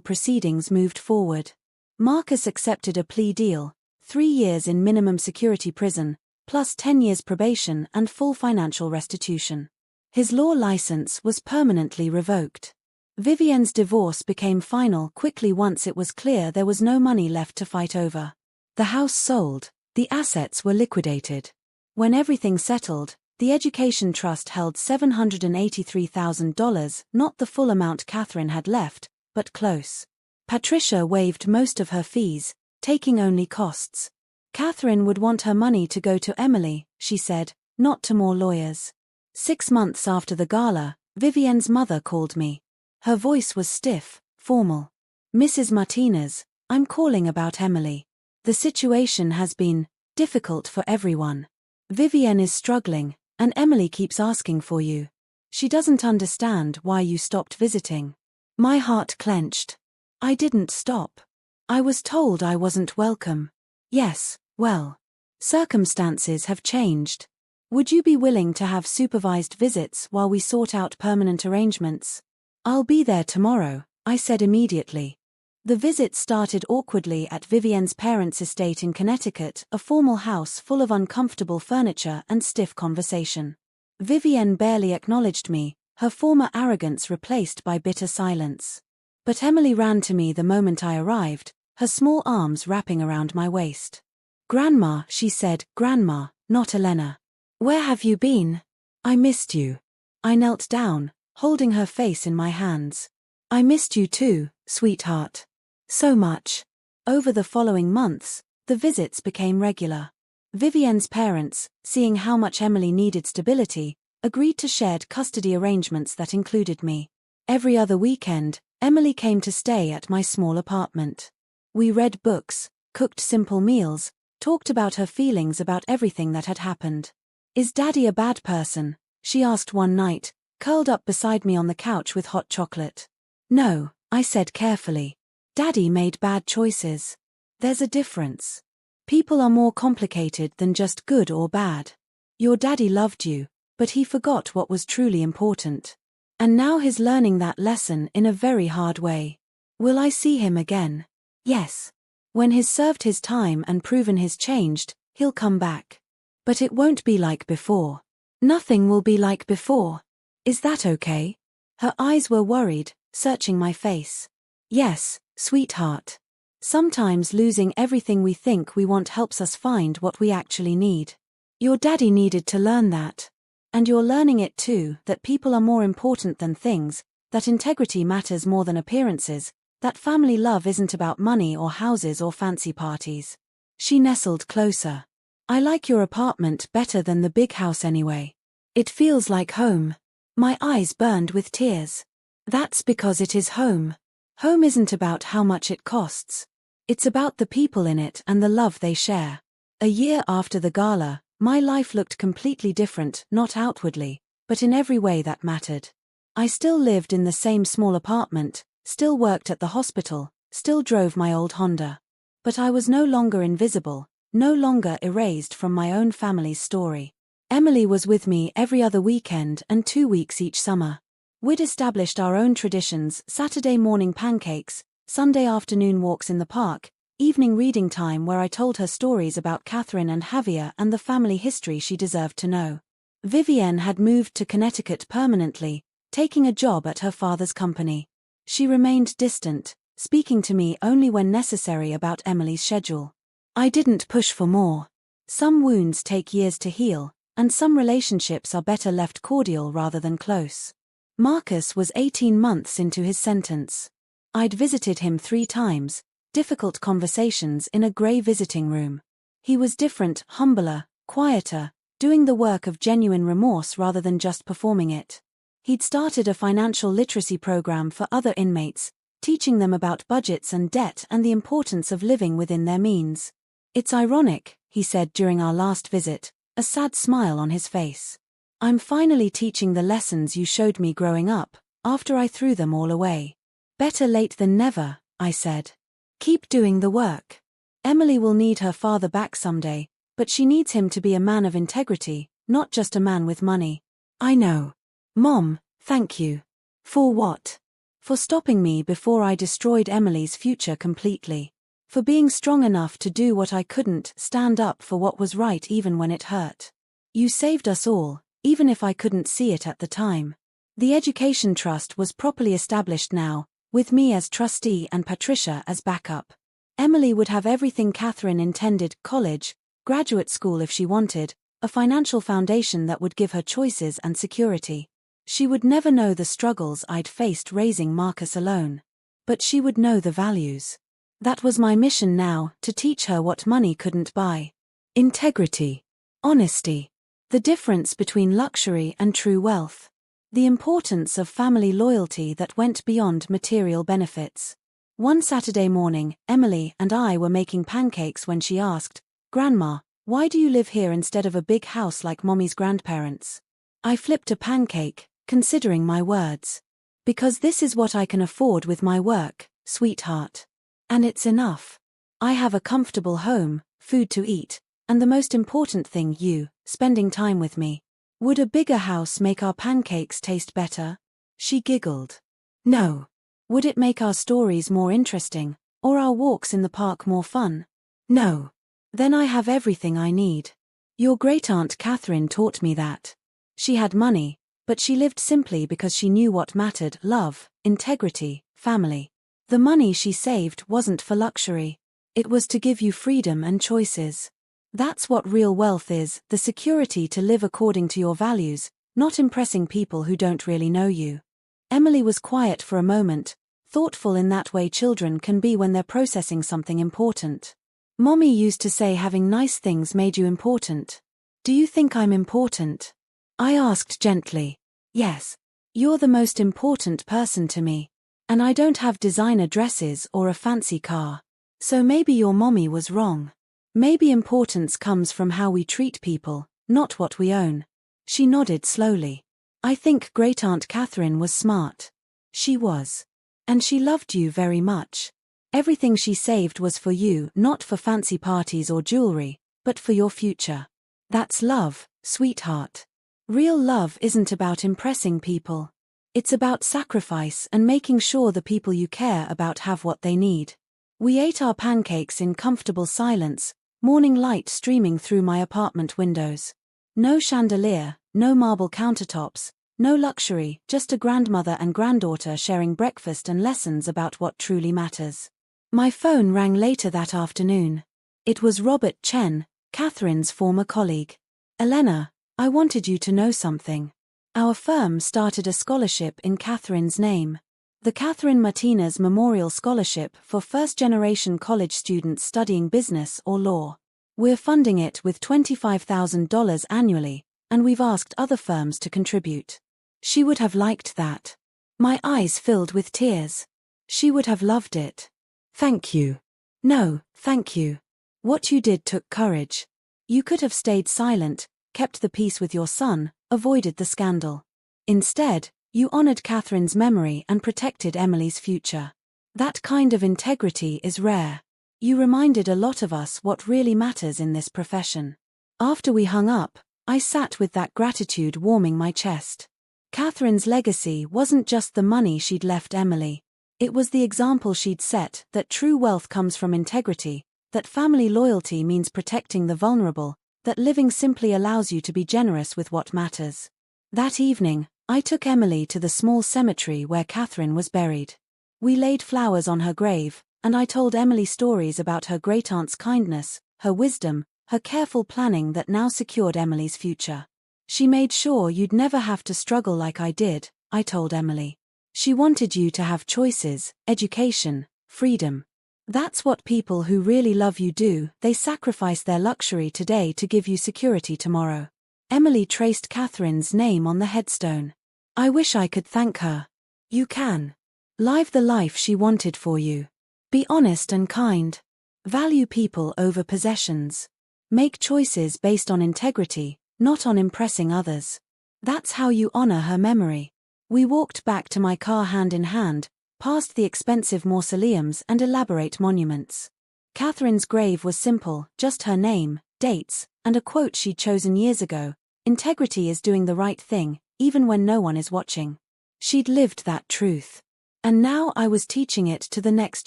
proceedings moved forward. Marcus accepted a plea deal, 3 years in minimum security prison, plus 10 years probation and full financial restitution. His law license was permanently revoked. Vivienne's divorce became final quickly once it was clear there was no money left to fight over. The house sold, the assets were liquidated. When everything settled, the education trust held $783,000, not the full amount Catherine had left, but close. Patricia waived most of her fees, taking only costs. Catherine would want her money to go to Emily, she said, not to more lawyers. 6 months after the gala, Vivienne's mother called me. Her voice was stiff, formal. Mrs. Martinez, I'm calling about Emily. The situation has been difficult for everyone. Vivienne is struggling, and Emily keeps asking for you. She doesn't understand why you stopped visiting. My heart clenched. I didn't stop. I was told I wasn't welcome. Yes, well. Circumstances have changed. Would you be willing to have supervised visits while we sort out permanent arrangements? I'll be there tomorrow, I said immediately. The visit started awkwardly at Vivienne's parents' estate in Connecticut, a formal house full of uncomfortable furniture and stiff conversation. Vivienne barely acknowledged me, her former arrogance replaced by bitter silence. But Emily ran to me the moment I arrived, her small arms wrapping around my waist. Grandma, she said, Grandma, not Elena. Where have you been? I missed you. I knelt down, holding her face in my hands. I missed you too, sweetheart. So much. Over the following months, the visits became regular. Vivienne's parents, seeing how much Emily needed stability, agreed to shared custody arrangements that included me. Every other weekend, Emily came to stay at my small apartment. We read books, cooked simple meals, talked about her feelings about everything that had happened. Is Daddy a bad person? She asked one night, curled up beside me on the couch with hot chocolate. No, I said carefully. Daddy made bad choices. There's a difference. People are more complicated than just good or bad. Your daddy loved you, but he forgot what was truly important. And now he's learning that lesson in a very hard way. Will I see him again? Yes. When he's served his time and proven he's changed, he'll come back. But it won't be like before. Nothing will be like before. Is that okay? Her eyes were worried, searching my face. Yes, sweetheart. Sometimes losing everything we think we want helps us find what we actually need. Your daddy needed to learn that. And you're learning it too, that people are more important than things, that integrity matters more than appearances, that family love isn't about money or houses or fancy parties. She nestled closer. I like your apartment better than the big house anyway. It feels like home. My eyes burned with tears. That's because it is home. Home isn't about how much it costs. It's about the people in it and the love they share. A year after the gala, my life looked completely different, not outwardly, but in every way that mattered. I still lived in the same small apartment, still worked at the hospital, still drove my old Honda. But I was no longer invisible, no longer erased from my own family's story. Emily was with me every other weekend and 2 weeks each summer. We'd established our own traditions: Saturday morning pancakes, Sunday afternoon walks in the park, evening reading time where I told her stories about Catherine and Javier and the family history she deserved to know. Vivienne had moved to Connecticut permanently, taking a job at her father's company. She remained distant, speaking to me only when necessary about Emily's schedule. I didn't push for more. Some wounds take years to heal, and some relationships are better left cordial rather than close. Marcus was 18 months into his sentence. I'd visited him 3 times, difficult conversations in a grey visiting room. He was different, humbler, quieter, doing the work of genuine remorse rather than just performing it. He'd started a financial literacy program for other inmates, teaching them about budgets and debt and the importance of living within their means. "It's ironic," he said during our last visit, a sad smile on his face. "I'm finally teaching the lessons you showed me growing up, after I threw them all away." "Better late than never," I said. "Keep doing the work. Emily will need her father back someday, but she needs him to be a man of integrity, not just a man with money." "I know. Mom, thank you." "For what?" "For stopping me before I destroyed Emily's future completely. For being strong enough to do what I couldn't, stand up for what was right even when it hurt. You saved us all, even if I couldn't see it at the time." The Education Trust was properly established now, with me as trustee and Patricia as backup. Emily would have everything Catherine intended: college, graduate school if she wanted, a financial foundation that would give her choices and security. She would never know the struggles I'd faced raising Marcus alone. But she would know the values. That was my mission now, to teach her what money couldn't buy. Integrity. Honesty. The difference between luxury and true wealth. The importance of family loyalty that went beyond material benefits. One Saturday morning, Emily and I were making pancakes when she asked, "Grandma, why do you live here instead of a big house like Mommy's grandparents?" I flipped a pancake, considering my words. "Because this is what I can afford with my work, sweetheart. And it's enough. I have a comfortable home, food to eat, and the most important thing, you, spending time with me. Would a bigger house make our pancakes taste better?" She giggled. "No. Would it make our stories more interesting, or our walks in the park more fun?" "No. Then I have everything I need. Your great-aunt Catherine taught me that. She had money, but she lived simply because she knew what mattered: love, integrity, family. The money she saved wasn't for luxury. It was to give you freedom and choices. That's what real wealth is: the security to live according to your values, not impressing people who don't really know you." Emily was quiet for a moment, thoughtful in that way children can be when they're processing something important. "Mommy used to say having nice things made you important. Do you think I'm important?" I asked gently. "Yes. You're the most important person to me. And I don't have designer dresses or a fancy car. So maybe your mommy was wrong. Maybe importance comes from how we treat people, not what we own." She nodded slowly. "I think Great-Aunt Catherine was smart." She was. And she loved you very much. Everything she saved was for you, not for fancy parties or jewelry, but for your future. That's love, sweetheart. Real love isn't about impressing people. It's about sacrifice and making sure the people you care about have what they need." We ate our pancakes in comfortable silence, morning light streaming through my apartment windows. No chandelier, no marble countertops, no luxury, just a grandmother and granddaughter sharing breakfast and lessons about what truly matters. My phone rang later that afternoon. It was Robert Chen, Catherine's former colleague. "Elena, I wanted you to know something. Our firm started a scholarship in Catherine's name. The Catherine Martinez Memorial Scholarship for first-generation college students studying business or law. We're funding it with $25,000 annually, and we've asked other firms to contribute. She would have liked that. My eyes filled with tears. She would have loved it. Thank you. No, thank you. What you did took courage. You could have stayed silent, kept the peace with your son, avoided the scandal. Instead, you honored Catherine's memory and protected Emily's future. That kind of integrity is rare. You reminded a lot of us what really matters in this profession. After we hung up, I sat with that gratitude warming my chest. Catherine's legacy wasn't just the money she'd left Emily. It was the example she'd set that true wealth comes from integrity, that family loyalty means protecting the vulnerable, that living simply allows you to be generous with what matters. That evening, I took Emily to the small cemetery where Catherine was buried. We laid flowers on her grave, and I told Emily stories about her great-aunt's kindness, her wisdom, her careful planning that now secured Emily's future. She made sure you'd never have to struggle like I did, I told Emily. She wanted you to have choices, education, freedom. That's what people who really love you do, they sacrifice their luxury today to give you security tomorrow. Emily traced Catherine's name on the headstone. I wish I could thank her. You can. Live the life she wanted for you. Be honest and kind. Value people over possessions. Make choices based on integrity, not on impressing others. That's how you honor her memory. We walked back to my car hand in hand, past the expensive mausoleums and elaborate monuments. Catherine's grave was simple, just her name, dates, and a quote she'd chosen years ago. Integrity is doing the right thing, even when no one is watching. She'd lived that truth. And now I was teaching it to the next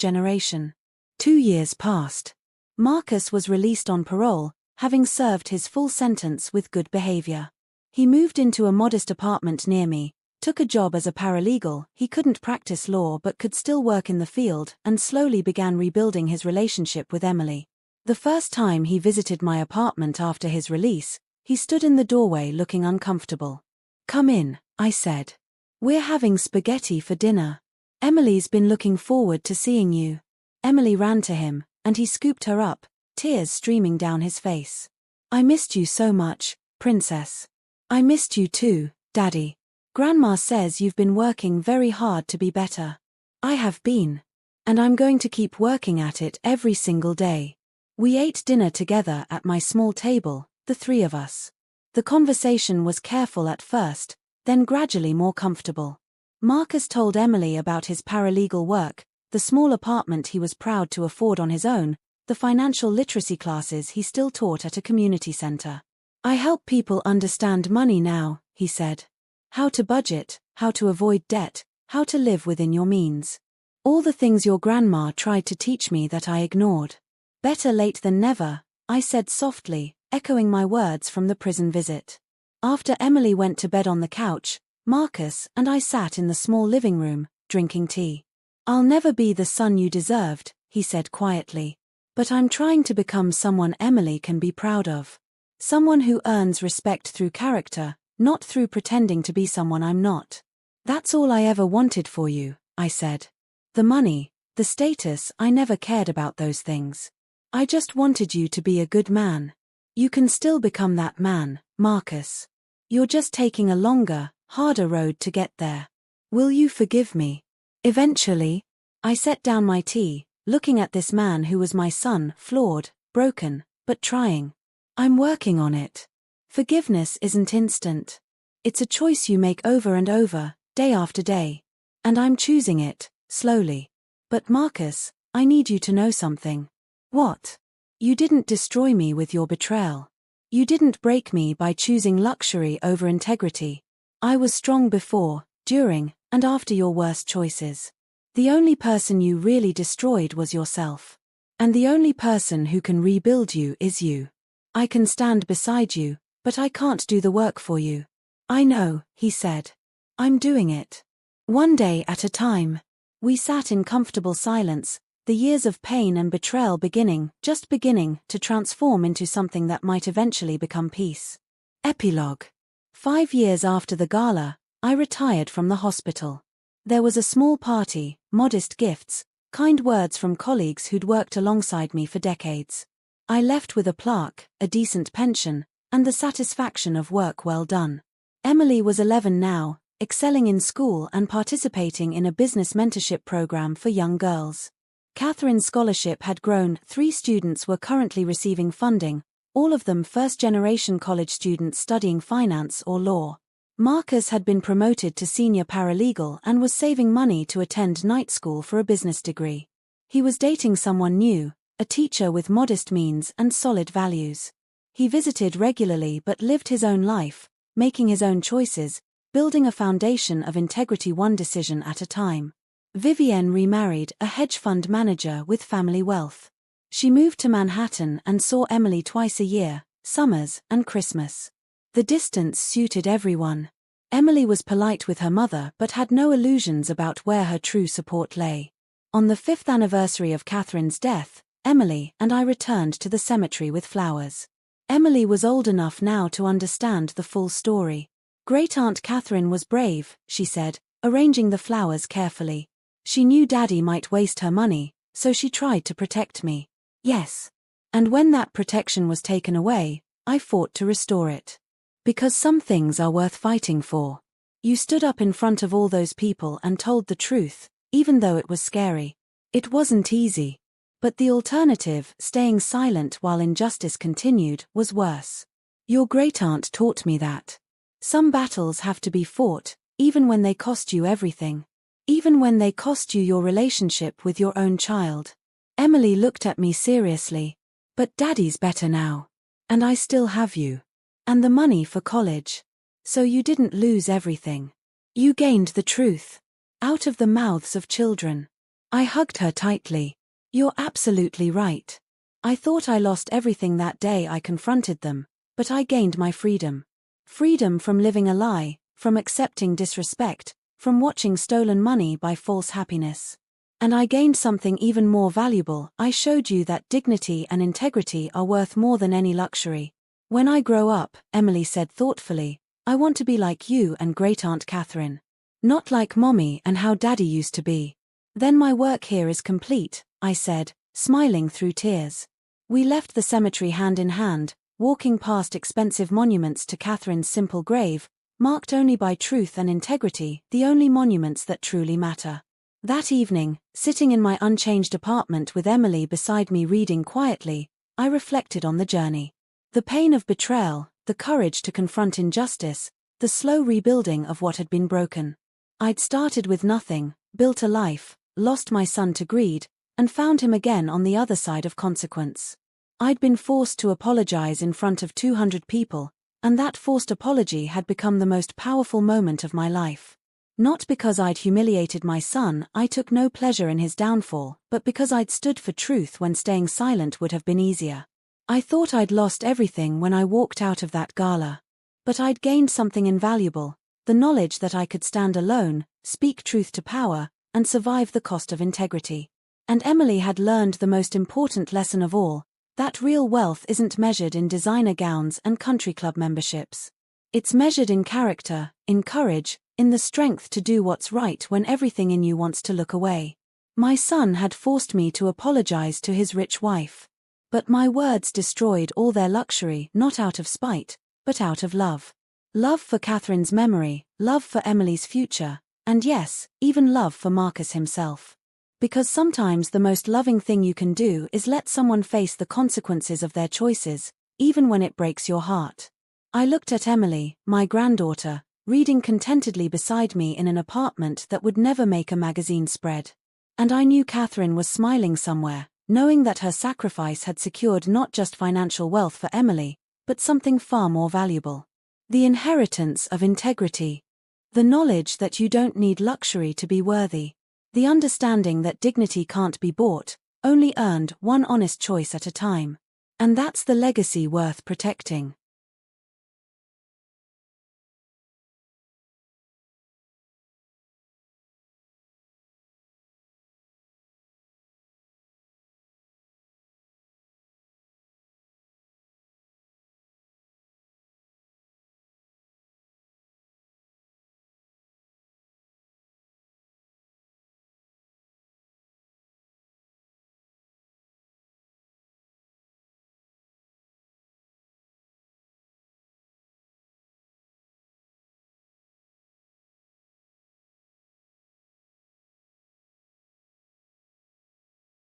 generation. 2 years passed. Marcus was released on parole, having served his full sentence with good behavior. He moved into a modest apartment near me, took a job as a paralegal. He couldn't practice law but could still work in the field, and slowly began rebuilding his relationship with Emily. The first time he visited my apartment after his release, he stood in the doorway looking uncomfortable. "Come in," I said. "We're having spaghetti for dinner. Emily's been looking forward to seeing you." Emily ran to him, and he scooped her up, tears streaming down his face. "I missed you so much, Princess." "I missed you too, Daddy. Grandma says you've been working very hard to be better." "I have been. And I'm going to keep working at it every single day." We ate dinner together at my small table, the three of us. The conversation was careful at first, then gradually more comfortable. Marcus told Emily about his paralegal work, the small apartment he was proud to afford on his own, the financial literacy classes he still taught at a community center. "I help people understand money now," he said. "How to budget, how to avoid debt, how to live within your means. All the things your grandma tried to teach me that I ignored." "Better late than never," I said softly, echoing my words from the prison visit. After Emily went to bed on the couch, Marcus and I sat in the small living room, drinking tea. "I'll never be the son you deserved," he said quietly. "But I'm trying to become someone Emily can be proud of. Someone who earns respect through character, not through pretending to be someone I'm not. That's all I ever wanted for you," I said. "The money, the status, I never cared about those things. I just wanted you to be a good man. You can still become that man, Marcus. You're just taking a longer, harder road to get there. Will you forgive me?" "Eventually." I set down my tea, looking at this man who was my son, flawed, broken, but trying. "I'm working on it. Forgiveness isn't instant. It's a choice you make over and over, day after day. And I'm choosing it, slowly. But Marcus, I need you to know something." "What?" "You didn't destroy me with your betrayal. You didn't break me by choosing luxury over integrity. I was strong before, during, and after your worst choices. The only person you really destroyed was yourself. And the only person who can rebuild you is you. I can stand beside you, but I can't do the work for you." "I know," he said. "I'm doing it. One day at a time." We sat in comfortable silence, the years of pain and betrayal just beginning to transform into something that might eventually become peace. Epilogue. 5 years after the gala, I retired from the hospital. There was a small party, modest gifts, kind words from colleagues who'd worked alongside me for decades. I left with a plaque, a decent pension, and the satisfaction of work well done. Emily was 11 now, excelling in school and participating in a business mentorship program for young girls. Catherine's scholarship had grown, 3 students were currently receiving funding, all of them first-generation college students studying finance or law. Marcus had been promoted to senior paralegal and was saving money to attend night school for a business degree. He was dating someone new, a teacher with modest means and solid values. He visited regularly but lived his own life, making his own choices, building a foundation of integrity one decision at a time. Vivienne remarried, a hedge fund manager with family wealth. She moved to Manhattan and saw Emily twice a year, summers and Christmas. The distance suited everyone. Emily was polite with her mother but had no illusions about where her true support lay. On the 5th anniversary of Catherine's death, Emily and I returned to the cemetery with flowers. Emily was old enough now to understand the full story. Great-aunt Catherine was brave, she said, arranging the flowers carefully. She knew Daddy might waste her money, so she tried to protect me. Yes. And when that protection was taken away, I fought to restore it. Because some things are worth fighting for. You stood up in front of all those people and told the truth, even though it was scary. It wasn't easy. But the alternative, staying silent while injustice continued, was worse. Your great-aunt taught me that. Some battles have to be fought, even when they cost you everything. Even when they cost you your relationship with your own child. Emily looked at me seriously. But Daddy's better now. And I still have you. And the money for college. So you didn't lose everything. You gained the truth. Out of the mouths of children. I hugged her tightly. You're absolutely right. I thought I lost everything that day I confronted them, but I gained my freedom. Freedom from living a lie, from accepting disrespect, from watching stolen money buy false happiness. And I gained something even more valuable. I showed you that dignity and integrity are worth more than any luxury. When I grow up, Emily said thoughtfully, I want to be like you and Great-aunt Catherine. Not like Mommy and how Daddy used to be. Then my work here is complete, I said, smiling through tears. We left the cemetery hand in hand, walking past expensive monuments to Catherine's simple grave, marked only by truth and integrity, the only monuments that truly matter. That evening, sitting in my unchanged apartment with Emily beside me reading quietly, I reflected on the journey. The pain of betrayal, the courage to confront injustice, the slow rebuilding of what had been broken. I'd started with nothing, built a life, lost my son to greed, and found him again on the other side of consequence. I'd been forced to apologize in front of 200 people, and that forced apology had become the most powerful moment of my life. Not because I'd humiliated my son, I took no pleasure in his downfall, but because I'd stood for truth when staying silent would have been easier. I thought I'd lost everything when I walked out of that gala. But I'd gained something invaluable, the knowledge that I could stand alone, speak truth to power, and survive the cost of integrity. And Emily had learned the most important lesson of all, that real wealth isn't measured in designer gowns and country club memberships. It's measured in character, in courage, in the strength to do what's right when everything in you wants to look away. My son had forced me to apologize to his rich wife. But my words destroyed all their luxury, not out of spite, but out of love. Love for Catherine's memory, love for Emily's future, and yes, even love for Marcus himself. Because sometimes the most loving thing you can do is let someone face the consequences of their choices, even when it breaks your heart. I looked at Emily, my granddaughter, reading contentedly beside me in an apartment that would never make a magazine spread. And I knew Catherine was smiling somewhere, knowing that her sacrifice had secured not just financial wealth for Emily, but something far more valuable. The inheritance of integrity. The knowledge that you don't need luxury to be worthy. The understanding that dignity can't be bought, only earned one honest choice at a time. And that's the legacy worth protecting.